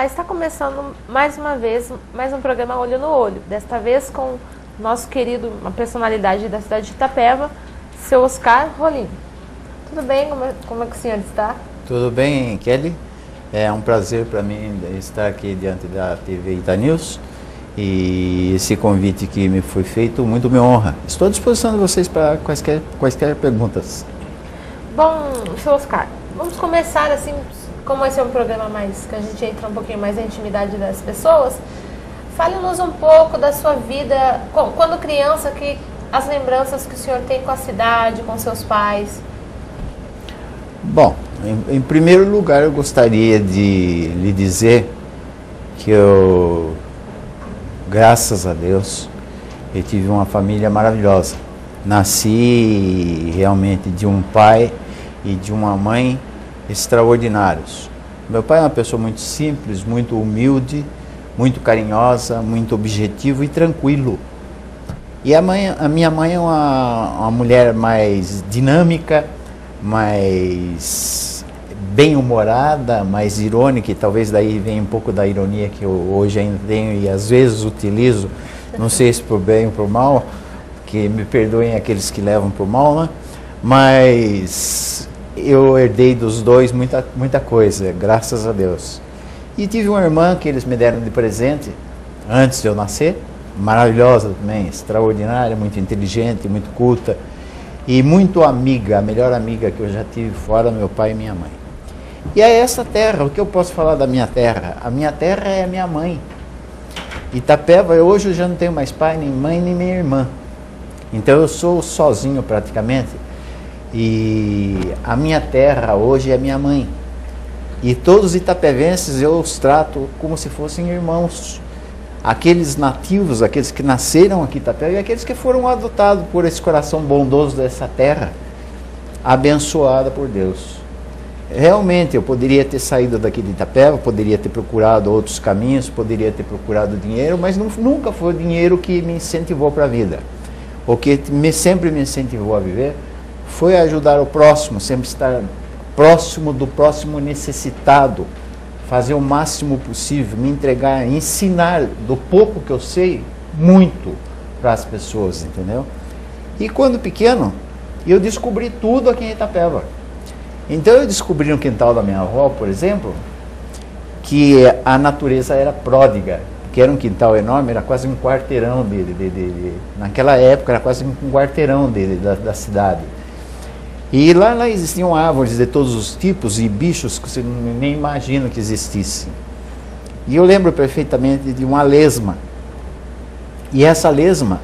Olá, está começando mais uma vez, mais um programa Olho no Olho. Desta vez com nosso querido, uma personalidade da cidade de Itapeva, seu Oscar Rolim. Tudo bem? Como é que o senhor está? Tudo bem, Kelly. É um prazer para mim estar aqui diante da TV Itanews. E esse convite que me foi feito, muito me honra. Estou à disposição de vocês para quaisquer perguntas. Bom, seu Oscar, vamos começar assim, como esse é um programa mais que a gente entra um pouquinho mais na intimidade das pessoas. Fale-nos um pouco da sua vida, quando criança, as lembranças que o senhor tem com a cidade, com seus pais. Bom, em primeiro lugar eu gostaria de lhe dizer que graças a Deus, eu tive uma família maravilhosa. Nasci realmente de um pai e de uma mãe extraordinários. Meu pai é uma pessoa muito simples, muito humilde, muito carinhosa, muito objetivo e tranquilo. E a minha mãe é uma mulher mais dinâmica, mais bem-humorada, mais irônica, e talvez daí venha um pouco da ironia que eu hoje ainda tenho e às vezes utilizo, não sei se por bem ou por mal, que me perdoem aqueles que levam por mal, né? Mas eu herdei dos dois muita coisa, graças a Deus. E tive uma irmã que eles me deram de presente antes de eu nascer, maravilhosa também, extraordinária, muito inteligente, muito culta e muito amiga, a melhor amiga que eu já tive fora meu pai e minha mãe. E é essa terra, o que eu posso falar da minha terra? A minha terra é a minha mãe. Itapeva, hoje eu já não tenho mais pai, nem mãe, nem minha irmã. Então eu sou sozinho praticamente. E a minha terra hoje é minha mãe. E todos os itapevenses eu os trato como se fossem irmãos. Aqueles nativos, aqueles que nasceram aqui em Itapeva e aqueles que foram adotados por esse coração bondoso dessa terra, abençoada por Deus. Realmente eu poderia ter saído daqui de Itapeva, poderia ter procurado outros caminhos, poderia ter procurado dinheiro, mas nunca foi o dinheiro que me incentivou para a vida. O que sempre me incentivou a viver foi ajudar o próximo, sempre estar próximo do próximo necessitado, fazer o máximo possível, me entregar, ensinar do pouco que eu sei, muito para as pessoas, entendeu? E quando pequeno, eu descobri tudo aqui em Itapeva. Então eu descobri no quintal da minha avó, por exemplo, que a natureza era pródiga, que era um quintal enorme, era quase um quarteirão naquela época era quase um quarteirão da cidade. E lá existiam árvores de todos os tipos e bichos que você nem imagina que existissem. E eu lembro perfeitamente de uma lesma. E essa lesma,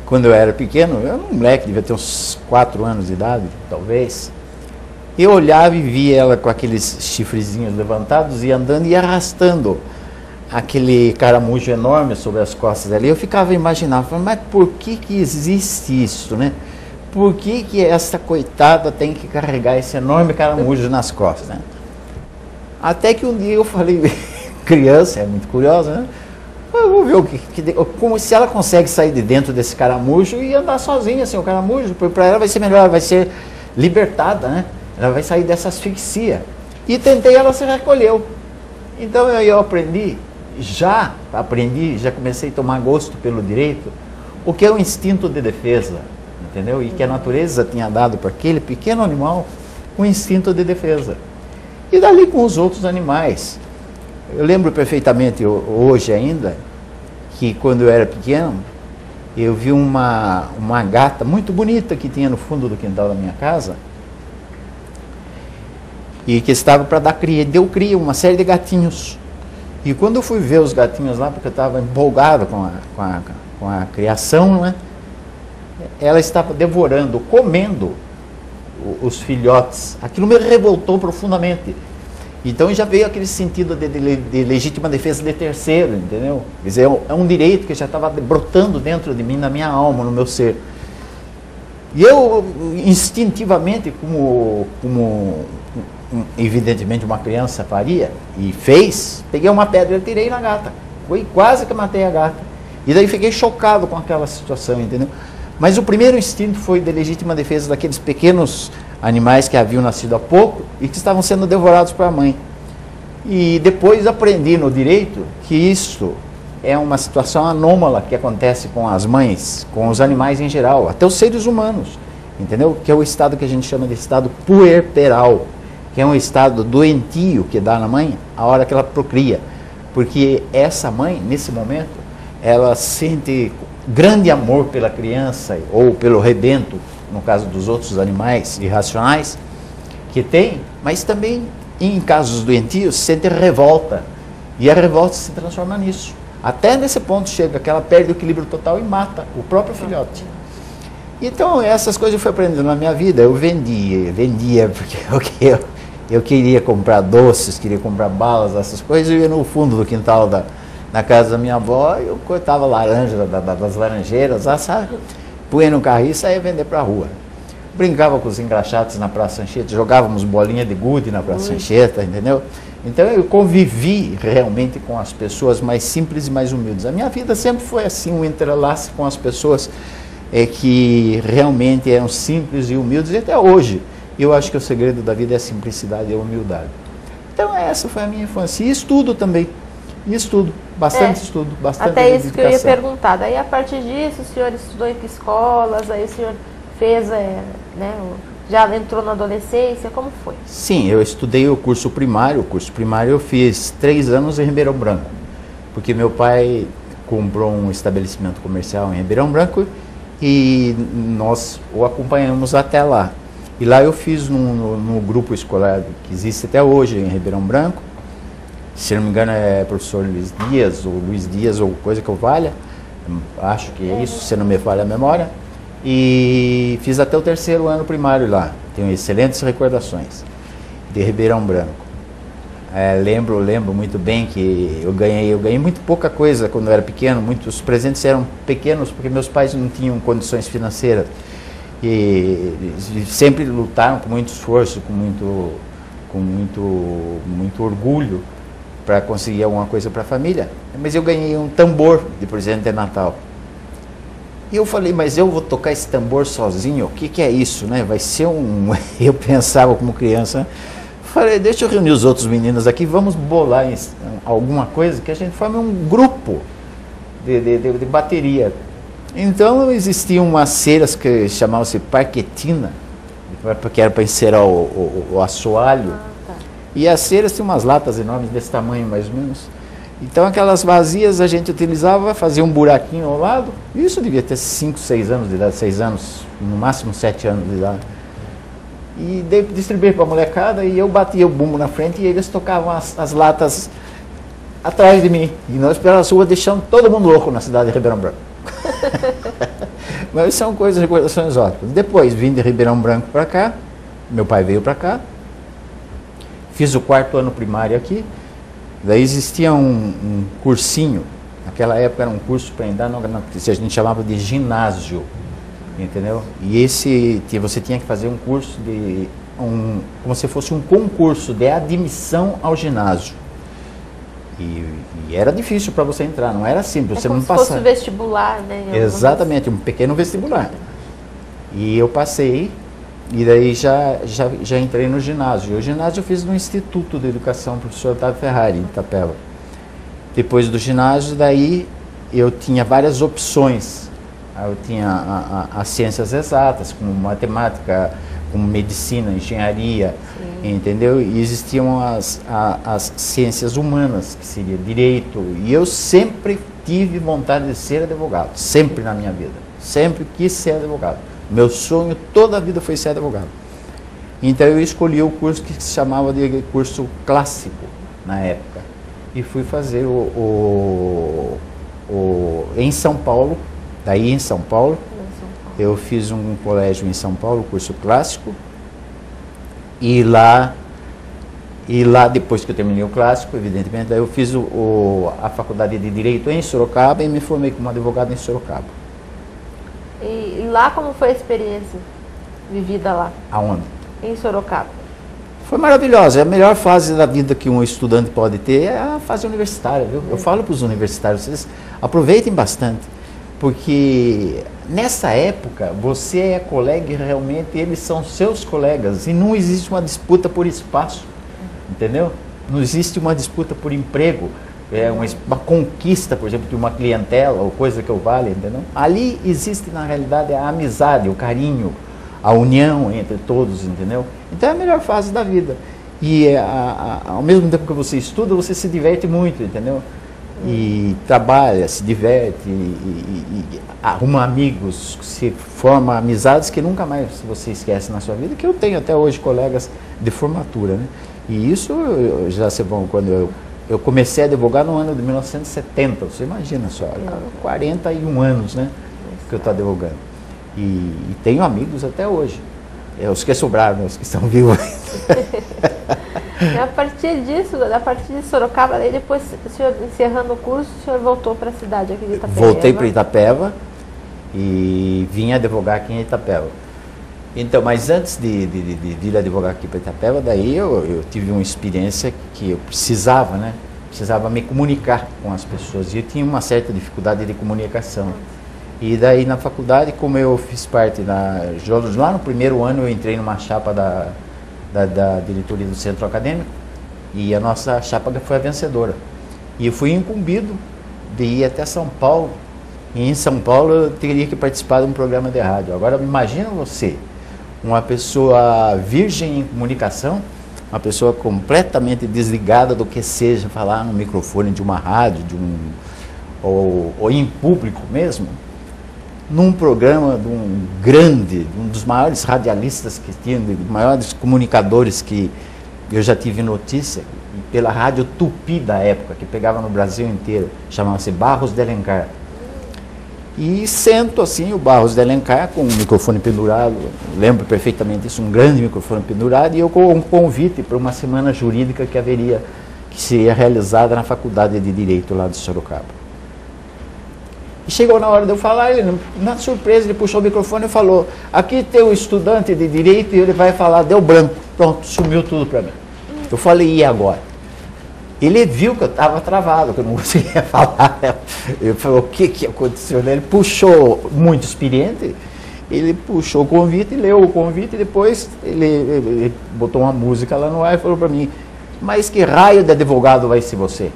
quando eu era pequeno, eu era um moleque, devia ter uns 4 anos de idade, talvez. Eu olhava e via ela com aqueles chifrezinhos levantados e andando e arrastando aquele caramujo enorme sobre as costas dela. E eu ficava imaginando, mas por que existe isso, né? Por que essa coitada tem que carregar esse enorme caramujo nas costas, né? Até que um dia eu falei, criança, é muito curiosa, né? Eu vou ver como se ela consegue sair de dentro desse caramujo e andar sozinha, assim, o caramujo, para ela vai ser melhor, ela vai ser libertada, né? Ela vai sair dessa asfixia. E tentei, ela se recolheu. Então eu aprendi, já comecei a tomar gosto pelo direito, o que é o instinto de defesa, entendeu? E que a natureza tinha dado para aquele pequeno animal um instinto de defesa. E dali com os outros animais. Eu lembro perfeitamente hoje ainda, que quando eu era pequeno, eu vi uma gata muito bonita que tinha no fundo do quintal da minha casa, e que estava para dar cria, deu cria, uma série de gatinhos. E quando eu fui ver os gatinhos lá, porque eu estava empolgado com a criação, né? Ela estava devorando, comendo os filhotes. Aquilo me revoltou profundamente. Então já veio aquele sentido de legítima defesa de terceiro, entendeu? Quer dizer, é um direito que já estava brotando dentro de mim, na minha alma, no meu ser. E eu, instintivamente, como evidentemente uma criança faria, e fez, peguei uma pedra e tirei na gata. Foi quase que matei a gata. E daí fiquei chocado com aquela situação, entendeu? Mas o primeiro instinto foi de legítima defesa daqueles pequenos animais que haviam nascido há pouco e que estavam sendo devorados pela mãe. E depois aprendi no direito que isso é uma situação anômala que acontece com as mães, com os animais em geral, até os seres humanos, entendeu? Que é o estado que a gente chama de estado puerperal, que é um estado doentio que dá na mãe a hora que ela procria. Porque essa mãe, nesse momento, ela sente grande amor pela criança ou pelo rebento, no caso dos outros animais irracionais que tem, mas também, em casos doentios, sente revolta. E a revolta se transforma nisso. Até nesse ponto chega que ela perde o equilíbrio total e mata o próprio filhote. Então, essas coisas eu fui aprendendo na minha vida. Eu vendia porque eu queria comprar doces, queria comprar balas, essas coisas. Eu ia no fundo do quintal na casa da minha avó, eu cortava laranja das laranjeiras, sabe? Punha no carro e saía vender para a rua. Brincava com os engraxados na Praça Anchieta, jogávamos bolinha de gude na Praça Anchieta, entendeu? Então eu convivi realmente com as pessoas mais simples e mais humildes. A minha vida sempre foi assim, um entrelace com as pessoas que realmente eram simples e humildes, e até hoje. Eu acho que o segredo da vida é a simplicidade e a humildade. Então essa foi a minha infância. E estudo também. E estudo, bastante estudo, bastante até isso dedicação. que eu ia perguntar. Daí a partir disso o senhor estudou em que escolas, aí o senhor fez, já entrou na adolescência, como foi? Sim, eu estudei o curso primário. O curso primário eu fiz 3 anos em Ribeirão Branco, porque meu pai comprou um estabelecimento comercial em Ribeirão Branco e nós o acompanhamos até lá. E lá eu fiz no grupo escolar que existe até hoje em Ribeirão Branco, se não me engano é professor Luiz Dias ou coisa que eu valha, acho que é isso, se não me falha a memória. E fiz até o 3º ano primário lá. Tenho excelentes recordações de Ribeirão Branco. Lembro muito bem que eu ganhei muito pouca coisa quando eu era pequeno. Muitos presentes eram pequenos porque meus pais não tinham condições financeiras. E sempre lutaram com muito esforço, com muito orgulho para conseguir alguma coisa para a família. Mas eu ganhei um tambor de presente de Natal. E eu falei, mas eu vou tocar esse tambor sozinho? O que é isso, né? Vai ser um... Eu pensava como criança, falei, deixa eu reunir os outros meninos aqui, vamos bolar alguma coisa que a gente forme um grupo de bateria. Então existiam umas ceras que chamavam-se parquetina, que era para encerar o assoalho. Tá. E as ceras tinham umas latas enormes desse tamanho mais ou menos. Então aquelas vazias a gente utilizava, fazia um buraquinho ao lado. Isso devia ter 5, 6 anos de idade, 6 anos, no máximo 7 anos de idade. E distribuí para a molecada e eu batia o bumbo na frente e eles tocavam as latas atrás de mim. E nós pelas ruas deixamos todo mundo louco na cidade de Ribeirão Branco. Mas são coisas, recordações ótimas. Depois vim de Ribeirão Branco para cá, meu pai veio para cá, fiz o 4º ano primário aqui. Daí existia um cursinho, naquela época era um curso para entrar que a gente chamava de ginásio, entendeu? E você tinha que fazer um curso como se fosse um concurso de admissão ao ginásio. E era difícil para você entrar, não era simples, você não passava. Como se fosse vestibular, né? Exatamente, um pequeno vestibular. E eu passei, e daí já entrei no ginásio. O ginásio eu fiz no Instituto de Educação, professor Otávio Ferrari, de Itapeva. Depois do ginásio, daí eu tinha várias opções. Eu tinha as ciências exatas, como matemática, como medicina, engenharia, entendeu? E existiam as ciências humanas, que seria direito. E eu sempre tive vontade de ser advogado, sempre na minha vida. Sempre quis ser advogado. Meu sonho toda a vida foi ser advogado. Então eu escolhi o curso que se chamava de curso clássico, na época. E fui fazer em São Paulo. Daí em São Paulo, eu fiz um colégio em São Paulo, curso clássico. E lá depois que eu terminei o clássico, evidentemente, daí eu fiz a faculdade de Direito em Sorocaba e me formei como advogado em Sorocaba. E lá como foi a experiência vivida lá? Aonde? Em Sorocaba. Foi maravilhosa. A melhor fase da vida que um estudante pode ter é a fase universitária, viu? Eu falo para os universitários, vocês aproveitem bastante, porque nessa época você é colega e realmente eles são seus colegas e não existe uma disputa por espaço, entendeu? Não existe uma disputa por emprego, uma conquista, por exemplo, de uma clientela ou coisa que eu vale, entendeu? Ali existe, na realidade, a amizade, o carinho, a união entre todos, entendeu? Então é a melhor fase da vida. E ao mesmo tempo que você estuda, você se diverte muito, entendeu? E trabalha, se diverte, e arruma amigos, se forma amizades que nunca mais você esquece na sua vida, que eu tenho até hoje colegas de formatura, né? E isso já se bom, quando eu comecei a advogar no ano de 1970, você imagina só, 41 anos, né, que eu estou advogando. E tenho amigos até hoje, os que sobraram, os que estão vivos. E a partir de Sorocaba, daí depois, o senhor encerrando o curso, o senhor voltou para a cidade aqui de Itapeva? Voltei para Itapeva e vim advogar aqui em Itapeva. Então, mas antes de vir advogar aqui para Itapeva, daí eu tive uma experiência que eu precisava, né? Precisava me comunicar com as pessoas e eu tinha uma certa dificuldade de comunicação. E daí na faculdade, como eu fiz parte lá no primeiro ano, eu entrei numa chapa da diretoria do centro acadêmico e a nossa chapa foi a vencedora. E eu fui incumbido de ir até São Paulo. E em São Paulo eu teria que participar de um programa de rádio. Agora imagina você, uma pessoa virgem em comunicação, uma pessoa completamente desligada do que seja falar no microfone de uma rádio, ou em público mesmo, num programa de um dos maiores radialistas que tinha, dos maiores comunicadores que eu já tive notícia, pela rádio Tupi da época, que pegava no Brasil inteiro, chamava-se Barros de Alencar. E sento assim, o Barros de Alencar, com um microfone pendurado, lembro perfeitamente isso, um grande microfone pendurado, e eu com um convite para uma semana jurídica que seria realizada na Faculdade de Direito lá de Sorocaba. E chegou na hora de eu falar, ele, na surpresa, ele puxou o microfone e falou: aqui tem um estudante de Direito e ele vai falar, deu branco, pronto, sumiu tudo para mim. Eu falei, e agora? Ele viu que eu estava travado, que eu não conseguia falar. Ele falou, o que aconteceu? Ele puxou, muito experiente, ele puxou o convite, leu o convite, e depois ele botou uma música lá no ar e falou para mim, mas que raio de advogado vai ser você?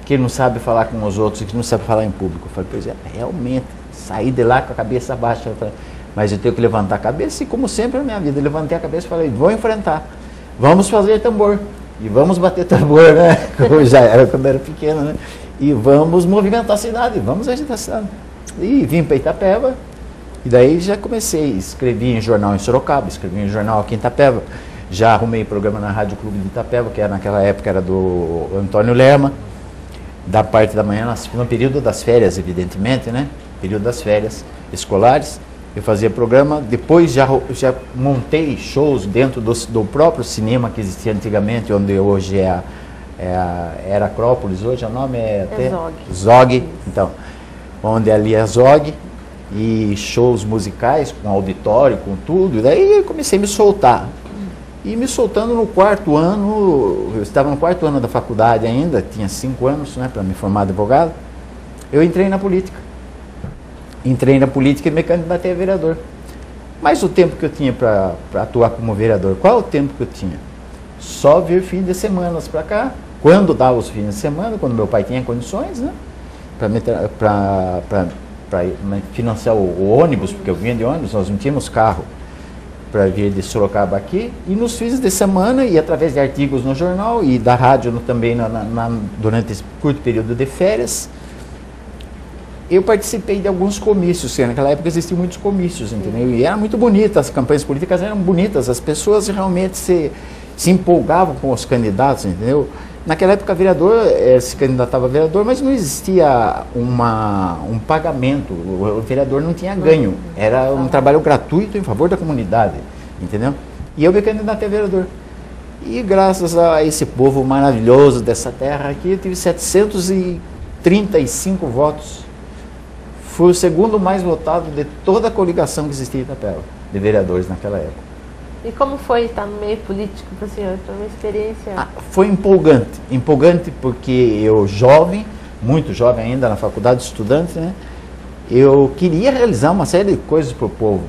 Que não sabe falar com os outros, que não sabe falar em público. Eu falei, pois é, realmente, saí de lá com a cabeça baixa, mas eu tenho que levantar a cabeça, e como sempre na minha vida, eu levantei a cabeça e falei, vou enfrentar, vamos fazer tambor. E vamos bater tambor, né? Como já era quando era pequeno, né? E vamos movimentar a cidade, vamos agitar a cidade. E vim para Itapeva, e daí já comecei, escrevi em jornal em Sorocaba, escrevi em jornal aqui em Itapeva, já arrumei programa na Rádio Clube de Itapeva, que naquela época era do Antônio Lerma, da parte da manhã, no período das férias, evidentemente, né? Período das férias escolares. Eu fazia programa, depois já montei shows dentro do próprio cinema que existia antigamente, onde hoje era Acrópolis, hoje o nome é Zog, então, onde ali é Zog, e shows musicais com auditório, com tudo, e daí eu comecei a me soltar. E me soltando no quarto ano, eu estava no quarto ano da faculdade ainda, tinha 5 anos, né, para me formar advogado, eu entrei na política. Entrei na política e me candidatei a vereador. Mas o tempo que eu tinha para atuar como vereador, qual é o tempo que eu tinha? Só vir fim de semana para cá, quando dava os fins de semana, quando meu pai tinha condições, né? Para financiar o ônibus, porque eu vinha de ônibus, nós não tínhamos carro para vir de Sorocaba aqui, e nos fins de semana, e através de artigos no jornal, e da rádio também durante esse curto período de férias, eu participei de alguns comícios, naquela época existiam muitos comícios, entendeu? E era muito bonita, as campanhas políticas eram bonitas, as pessoas realmente se empolgavam com os candidatos, entendeu? Naquela época vereador se candidatava a vereador, mas não existia um pagamento, o vereador não tinha ganho, era um trabalho gratuito em favor da comunidade, entendeu? E eu me candidatei a vereador. E graças a esse povo maravilhoso dessa terra aqui, eu tive 735 votos. Fui o segundo mais votado de toda a coligação que existia em Itapeva, de vereadores naquela época. E como foi estar no meio político para o senhor? Foi uma experiência? Foi empolgante porque eu jovem, muito jovem ainda na faculdade, estudante, né? Eu queria realizar uma série de coisas para o povo,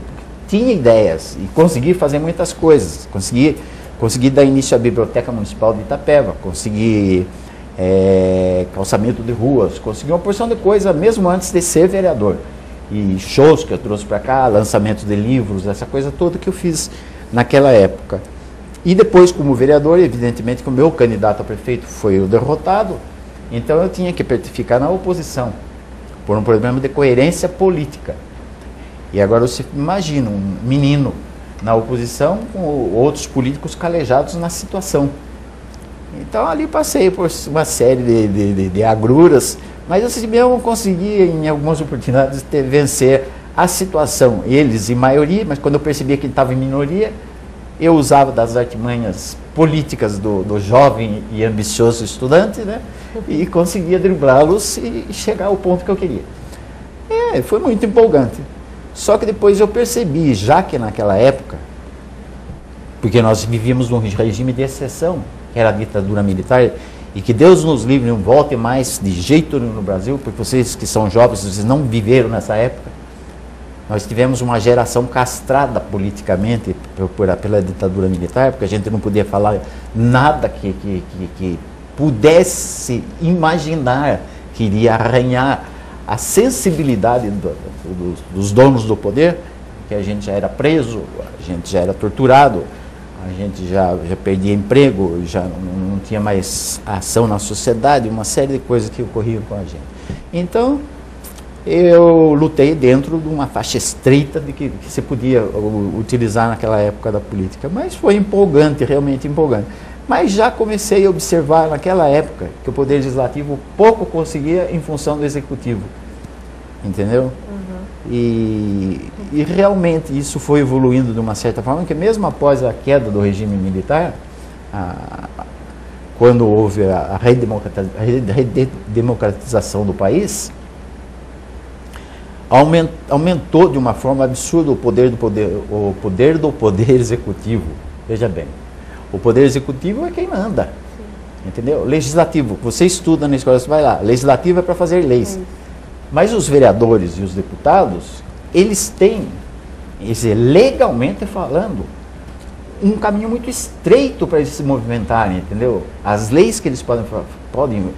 tinha ideias e consegui fazer muitas coisas, consegui Consegui dar início à Biblioteca Municipal de Itapeva, consegui calçamento de ruas, consegui uma porção de coisa mesmo antes de ser vereador. E shows que eu trouxe para cá, lançamento de livros, essa coisa toda que eu fiz naquela época. E depois, como vereador, evidentemente que o meu candidato a prefeito foi o derrotado, então eu tinha que ficar na oposição, por um problema de coerência política. E agora você imagina um menino na oposição com outros políticos calejados na situação. Então ali passei por uma série de agruras, mas assim mesmo consegui em algumas oportunidades vencer a situação. Eles em maioria, mas quando eu percebia que estava em minoria, eu usava das artimanhas políticas do jovem e ambicioso estudante, né? E conseguia driblá-los e chegar ao ponto que eu queria. Foi muito empolgante. Só que depois eu percebi, já que naquela época, porque nós vivíamos num regime de exceção, que era a ditadura militar, e que Deus nos livre, não volte mais de jeito nenhum no Brasil, porque vocês que são jovens, vocês não viveram nessa época. Nós tivemos uma geração castrada politicamente pela ditadura militar, porque a gente não podia falar nada que pudesse imaginar que iria arranhar a sensibilidade dos donos do poder, que a gente já era preso, a gente já era torturado, a gente já perdia emprego, já não tinha mais ação na sociedade, uma série de coisas que ocorriam com a gente. Então, eu lutei dentro de uma faixa estreita de que se podia utilizar naquela época da política, mas foi empolgante, realmente empolgante. Mas já comecei a observar naquela época que o Poder Legislativo pouco conseguia em função do Executivo, entendeu? Uhum. E realmente isso foi evoluindo de uma certa forma, que mesmo após a queda do regime militar, quando houve a redemocratização do país, aumentou de uma forma absurda o poder do poder executivo. Veja bem, o poder executivo é quem manda. Sim. Entendeu? Legislativo, você estuda na escola, você vai lá. Legislativo é para fazer leis. Mas os vereadores e os deputados, eles têm, legalmente falando, um caminho muito estreito para eles se movimentarem, entendeu? As leis que eles podem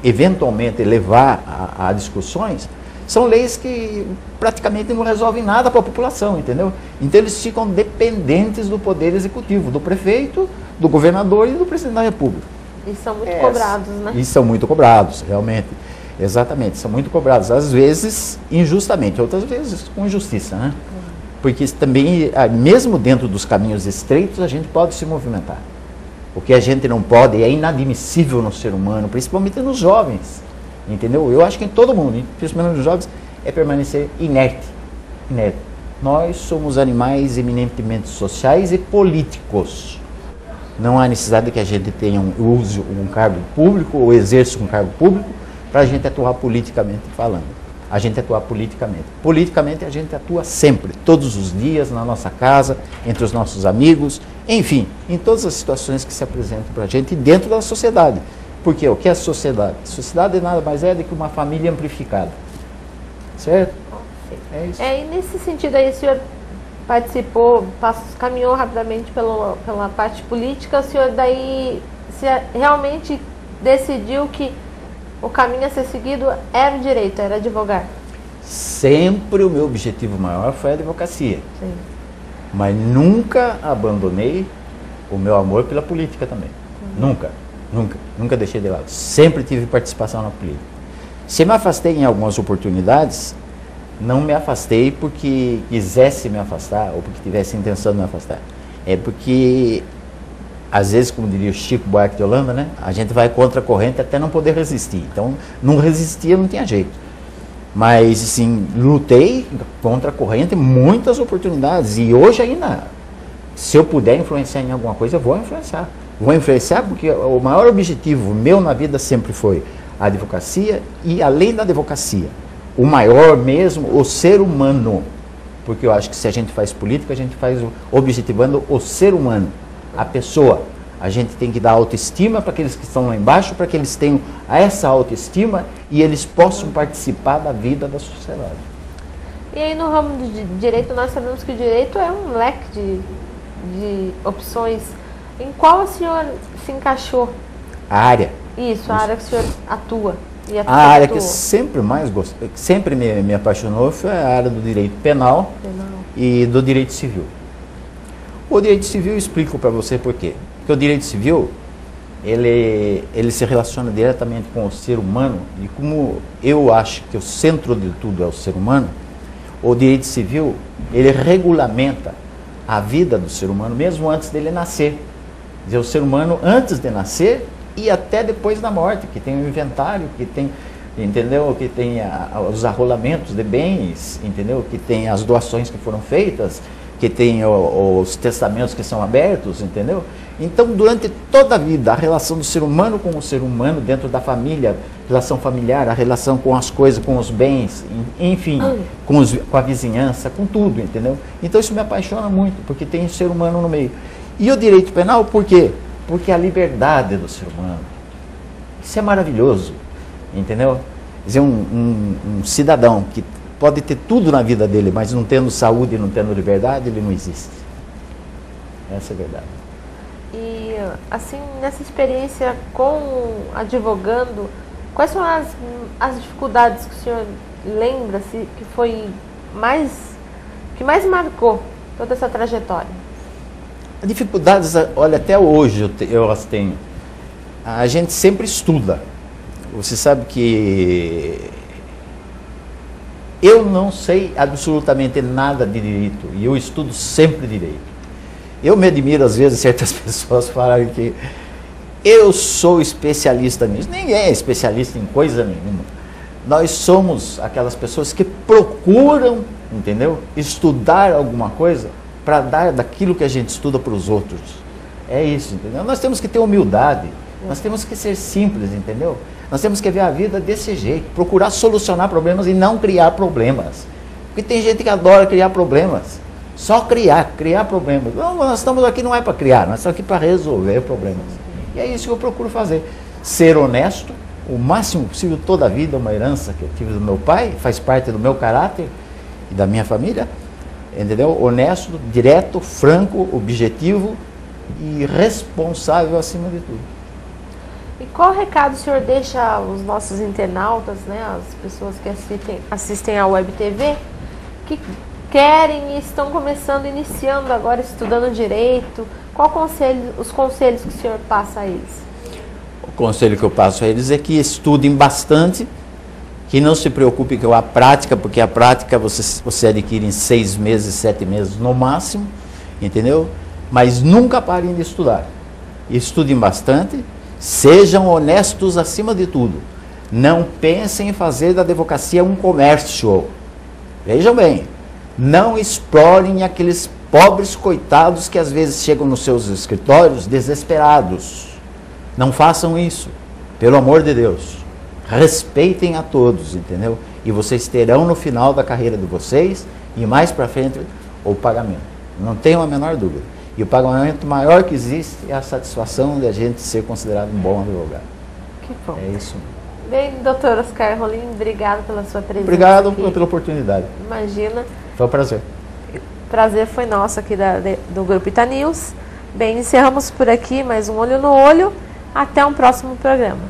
eventualmente levar a discussões são leis que praticamente não resolvem nada para a população, entendeu? Então eles ficam dependentes do poder executivo, do prefeito, do governador e do presidente da República. E são muito cobrados, né? E são muito cobrados, realmente. Exatamente, são muito cobrados. Às vezes injustamente, outras vezes com injustiça, né? Porque também, mesmo dentro dos caminhos estreitos, a gente pode se movimentar. O que a gente não pode é inadmissível no ser humano, principalmente nos jovens. Entendeu? Eu acho que em todo mundo, principalmente nos jovens, é permanecer inerte. Nós somos animais eminentemente sociais e políticos. Não há necessidade de que a gente use um cargo público ou exerça um cargo público para a gente atuar politicamente falando. A gente atua politicamente. Politicamente a gente atua sempre, todos os dias, na nossa casa, entre os nossos amigos, enfim, em todas as situações que se apresentam para a gente dentro da sociedade. Porque o que é a sociedade? A sociedade nada mais é do que uma família amplificada. Certo? É isso. E nesse sentido aí, o senhor participou, caminhou rapidamente pela parte política, o senhor daí realmente decidiu que o caminho a ser seguido era o direito, era advogar? Sempre o meu objetivo maior foi a advocacia. Sim. Mas nunca abandonei o meu amor pela política também. Nunca deixei de lado. Sempre tive participação na política. Se me afastei em algumas oportunidades, não me afastei porque quisesse me afastar ou porque tivesse intenção de me afastar. É porque, às vezes, como diria o Chico Buarque de Holanda, né, a gente vai contra a corrente até não poder resistir. Então, não resistia, não tinha jeito. Mas, sim, lutei contra a corrente em muitas oportunidades. E hoje ainda, se eu puder influenciar em alguma coisa, eu vou influenciar. Vou influenciar porque o maior objetivo meu na vida sempre foi a advocacia e, além da advocacia, o maior mesmo, o ser humano. Porque eu acho que se a gente faz política, a gente faz objetivando o ser humano, a pessoa. A gente tem que dar autoestima para aqueles que estão lá embaixo, para que eles tenham essa autoestima e eles possam participar da vida da sociedade. E aí no ramo do direito, nós sabemos que o direito é um leque de opções. Em qual o senhor se encaixou? A área. Isso, a área que o senhor atua. E A área que sempre me apaixonou foi a área do direito penal e do direito civil. O direito civil, eu explico para você por quê. Porque o direito civil, ele se relaciona diretamente com o ser humano, e como eu acho que o centro de tudo é o ser humano, o direito civil, ele regulamenta a vida do ser humano mesmo antes dele nascer. Quer dizer, o ser humano antes de nascer e até depois da morte, que tem o inventário, que tem, entendeu? Que tem os arrolamentos de bens, entendeu? Que tem as doações que foram feitas, que tem os testamentos que são abertos, entendeu? Então, durante toda a vida, a relação do ser humano com o ser humano dentro da família, relação familiar, a relação com as coisas, com os bens, enfim, com a vizinhança, com tudo, entendeu? Então, isso me apaixona muito, porque tem o ser humano no meio. E o direito penal, por quê? Porque a liberdade do ser humano. Isso é maravilhoso, entendeu? Quer dizer, um cidadão que pode ter tudo na vida dele, mas não tendo saúde e não tendo liberdade, ele não existe. Essa é a verdade. E, assim, nessa experiência com advogando, quais são as dificuldades que o senhor lembra-se que mais marcou toda essa trajetória? As dificuldades, olha, até hoje eu as tenho. A gente sempre estuda. Você sabe que eu não sei absolutamente nada de direito e eu estudo sempre direito. Eu me admiro, às vezes, certas pessoas falarem que eu sou especialista nisso. Ninguém é especialista em coisa nenhuma. Nós somos aquelas pessoas que procuram, entendeu? Estudar alguma coisa para dar daquilo que a gente estuda para os outros. É isso, entendeu? Nós temos que ter humildade, nós temos que ser simples, entendeu? Nós temos que ver a vida desse jeito, procurar solucionar problemas e não criar problemas. Porque tem gente que adora criar problemas. Só criar problemas. Não, nós estamos aqui não é para criar, nós estamos aqui para resolver problemas. E é isso que eu procuro fazer. Ser honesto, o máximo possível toda a vida, uma herança que eu tive do meu pai, faz parte do meu caráter e da minha família. Entendeu? Honesto, direto, franco, objetivo e responsável acima de tudo. E qual recado o senhor deixa aos nossos internautas, né, as pessoas que assistem à Web TV, que querem e estão iniciando agora, estudando direito? Os conselhos que o senhor passa a eles? O conselho que eu passo a eles é que estudem bastante, que não se preocupe com a prática, porque a prática você adquire em 6 meses, 7 meses no máximo, entendeu? Mas nunca parem de estudar. Estudem bastante, sejam honestos acima de tudo. Não pensem em fazer da advocacia um comércio. Vejam bem, não explorem aqueles pobres coitados que às vezes chegam nos seus escritórios desesperados. Não façam isso, pelo amor de Deus. Respeitem a todos, entendeu? E vocês terão no final da carreira de vocês, e mais para frente, o pagamento. Não tenham a menor dúvida. E o pagamento maior que existe é a satisfação de a gente ser considerado um bom advogado. Que bom. É isso. Bem, doutor Oscar Rolim, obrigado pela sua presença. Obrigado aqui. pela oportunidade. Imagina. Foi um prazer. O prazer foi nosso aqui do Grupo Ita News. Bem, encerramos por aqui mais um Olho no Olho. Até um próximo programa.